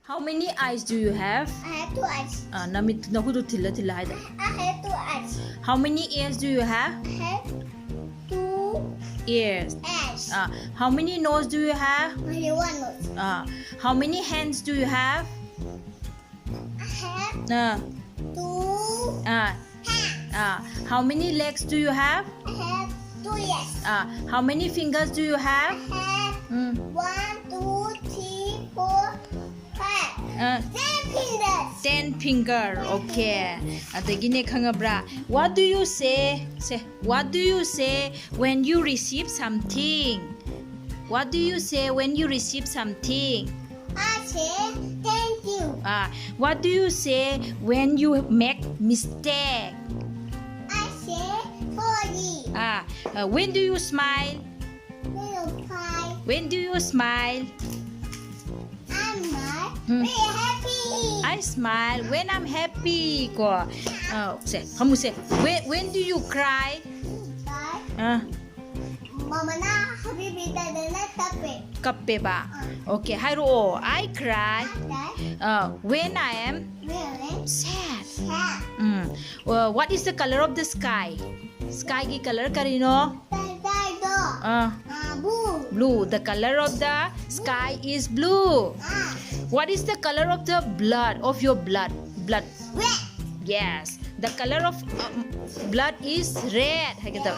How many eyes do you have? I have 2 eyes. Namit nahudu tilla tilla haida. I have 2 eyes. How many ears do you have? I have 2 Ears. eyes. How many nose do you have? Only 1 nose. How many hands do you have? I have 2 How many legs do you have? I have 2 legs. How many fingers do you have? I have 1, 2, 3, 4, 5. 10 fingers. 10 finger. Okay. Adagine khangabra. What do you say? What do you say when you receive something? What do you say when you receive something? I say thank you. What do you say when you make mistake? I say sorry. When do you smile? Little pie. When do you smile? I'm not very happy. I smile when I'm happy. Ko. Kamu say. When do you cry? Mama na habibi na tape. Kappe ba. Okay. Hairo. I cry. When I am Really? sad. Cat. What is the color of the sky? Sky ki color karino? Blue. Blue. The color of the sky is blue. What is the color of the blood of your blood? Blood. Red. Yes. The color of blood is red. Good.